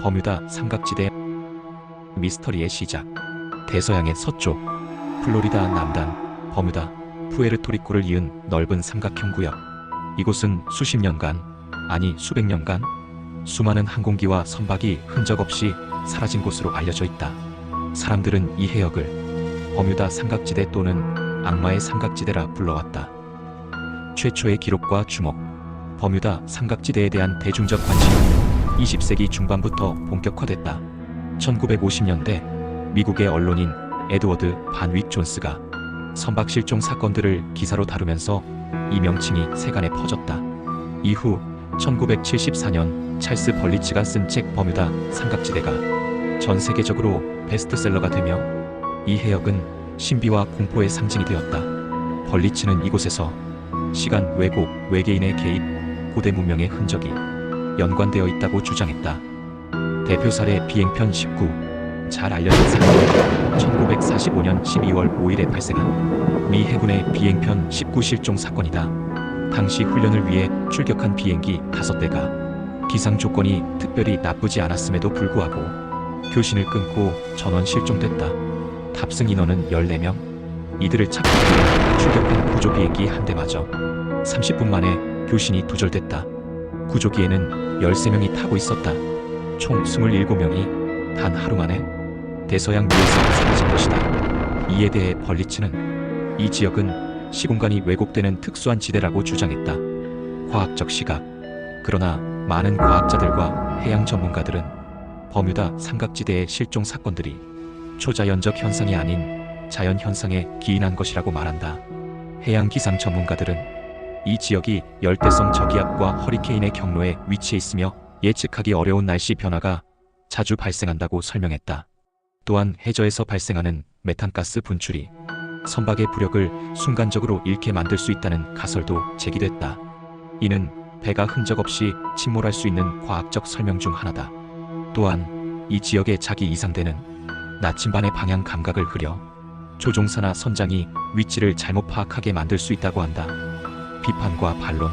버뮤다 삼각지대 미스터리의 시작. 대서양의 서쪽, 플로리다 남단, 버뮤다, 푸에르토리코를 이은 넓은 삼각형 구역. 이곳은 수십 년간, 아니 수백 년간 수많은 항공기와 선박이 흔적 없이 사라진 곳으로 알려져 있다. 사람들은 이 해역을 버뮤다 삼각지대 또는 악마의 삼각지대라 불러왔다. 최초의 기록과 주목. 버뮤다 삼각지대에 대한 대중적 관심은 20세기 중반부터 본격화됐다. 1950년대 미국의 언론인 에드워드 반윅 존스가 선박 실종 사건들을 기사로 다루면서 이 명칭이 세간에 퍼졌다. 이후 1974년 찰스 벌리츠가 쓴 책 버뮤다 삼각지대가 전 세계적으로 베스트셀러가 되며 이 해역은 신비와 공포의 상징이 되었다. 벌리츠는 이곳에서 시간 왜곡, 외계인의 개입, 고대 문명의 흔적이 연관되어 있다고 주장했다. 대표 사례 비행편 19. 잘 알려진 사건은 1945년 12월 5일에 발생한 미 해군의 비행편 19 실종 사건이다. 당시 훈련을 위해 출격한 비행기 5대가 기상 조건이 특별히 나쁘지 않았음에도 불구하고 교신을 끊고 전원 실종됐다. 탑승 인원은 14명. 이들을 찾기 위해 출격한 구조 비행기 한 대마저 30분 만에 교신이 두절됐다. 구조기에는 13명이 타고 있었다. 총 27명이 단 하루 만에 대서양 위에서 사라진 것이다. 이에 대해 벌리츠는 이 지역은 시공간이 왜곡되는 특수한 지대라고 주장했다. 과학적 시각. 그러나 많은 과학자들과 해양 전문가들은 버뮤다 삼각지대의 실종 사건들이 초자연적 현상이 아닌 자연 현상에 기인한 것이라고 말한다. 해양 기상 전문가들은 이 지역이 열대성 저기압과 허리케인의 경로에 위치해 있으며 예측하기 어려운 날씨 변화가 자주 발생한다고 설명했다. 또한 해저에서 발생하는 메탄가스 분출이 선박의 부력을 순간적으로 잃게 만들 수 있다는 가설도 제기됐다. 이는 배가 흔적 없이 침몰할 수 있는 과학적 설명 중 하나다. 또한 이 지역의 자기 이상대는 나침반의 방향 감각을 흐려 조종사나 선장이 위치를 잘못 파악하게 만들 수 있다고 한다. 비판과 반론.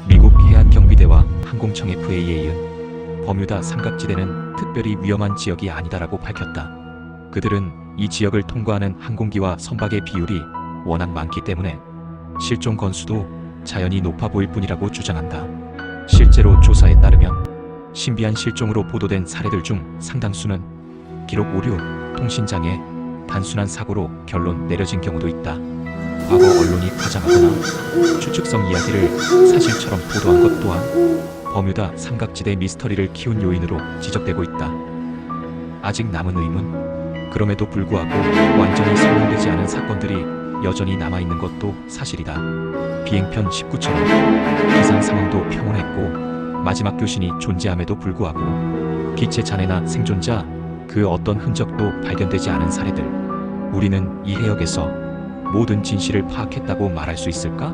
미국 해안경비대와 항공청 FAA에 이은 버뮤다 삼각지대는 특별히 위험한 지역이 아니다라고 밝혔다. 그들은 이 지역을 통과하는 항공기와 선박의 비율이 워낙 많기 때문에 실종 건수도 자연히 높아 보일 뿐이라고 주장한다. 실제로 조사에 따르면 신비한 실종으로 보도된 사례들 중 상당수는 기록 오류, 통신장애, 단순한 사고로 결론 내려진 경우도 있다. 과거 언론이 과장하거나 추측성 이야기를 사실처럼 보도한 것 또한 버뮤다 삼각지대 미스터리를 키운 요인으로 지적되고 있다. 아직 남은 의문. 그럼에도 불구하고 완전히 설명되지 않은 사건들이 여전히 남아있는 것도 사실이다. 비행편 19처럼 기상 상황도 평온했고 마지막 교신이 존재함에도 불구하고 기체 잔해나 생존자 그 어떤 흔적도 발견되지 않은 사례들. 우리는 이 해역에서 모든 진실을 파악했다고 말할 수 있을까?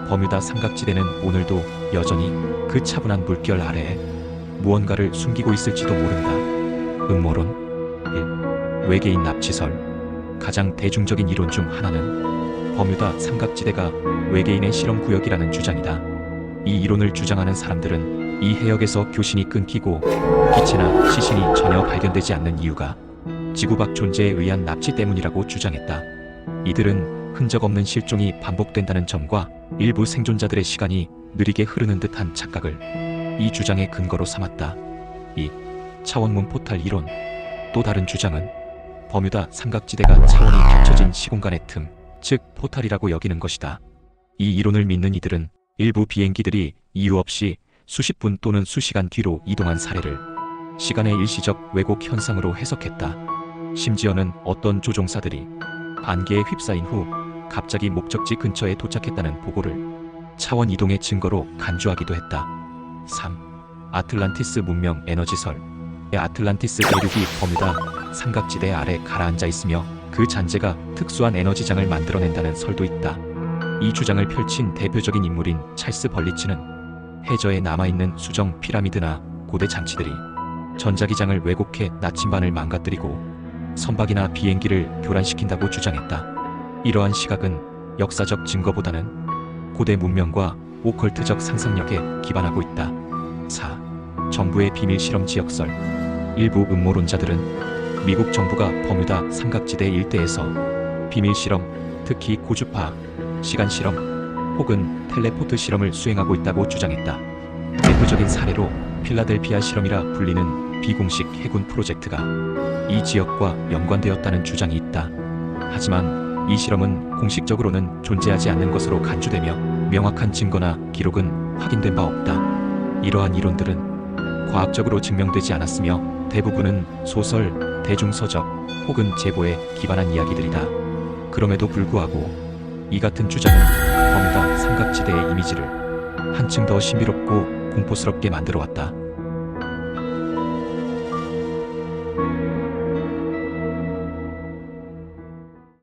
버뮤다 삼각지대는 오늘도 여전히 그 차분한 물결 아래에 무언가를 숨기고 있을지도 모른다. 음모론 1. 외계인 납치설. 가장 대중적인 이론 중 하나는 버뮤다 삼각지대가 외계인의 실험구역이라는 주장이다. 이 이론을 주장하는 사람들은 이 해역에서 교신이 끊기고 기체나 시신이 전혀 발견되지 않는 이유가 지구 밖 존재에 의한 납치 때문이라고 주장했다. 이들은 흔적 없는 실종이 반복된다는 점과 일부 생존자들의 시간이 느리게 흐르는 듯한 착각을 이 주장의 근거로 삼았다. 2. 차원문 포탈 이론. 또 다른 주장은 버뮤다 삼각지대가 차원이 겹쳐진 시공간의 틈, 즉 포탈이라고 여기는 것이다. 이 이론을 믿는 이들은 일부 비행기들이 이유 없이 수십 분 또는 수시간 뒤로 이동한 사례를 시간의 일시적 왜곡 현상으로 해석했다. 심지어는 어떤 조종사들이 안개에 휩싸인 후 갑자기 목적지 근처에 도착했다는 보고를 차원 이동의 증거로 간주하기도 했다. 3. 아틀란티스 문명 에너지설. 아틀란티스 대륙이 버뮤다 삼각지대 아래 가라앉아 있으며 그 잔재가 특수한 에너지장을 만들어낸다는 설도 있다. 이 주장을 펼친 대표적인 인물인 찰스 벌리츠는 해저에 남아있는 수정 피라미드나 고대 장치들이 전자기장을 왜곡해 나침반을 망가뜨리고 선박이나 비행기를 교란시킨다고 주장했다. 이러한 시각은 역사적 증거보다는 고대 문명과 오컬트적 상상력에 기반하고 있다. 4. 정부의 비밀 실험 지역설. 일부 음모론자들은 미국 정부가 버뮤다 삼각지대 일대에서 비밀 실험, 특히 고주파, 시간 실험 혹은 텔레포트 실험을 수행하고 있다고 주장했다. 대표적인 사례로 필라델피아 실험이라 불리는 비공식 해군 프로젝트가 이 지역과 연관되었다는 주장이 있다. 하지만 이 실험은 공식적으로는 존재하지 않는 것으로 간주되며 명확한 증거나 기록은 확인된 바 없다. 이러한 이론들은 과학적으로 증명되지 않았으며 대부분은 소설, 대중서적 혹은 제보에 기반한 이야기들이다. 그럼에도 불구하고 이 같은 주장은 버뮤다 삼각지대의 이미지를 한층 더 신비롭고 공포스럽게 만들어 왔다.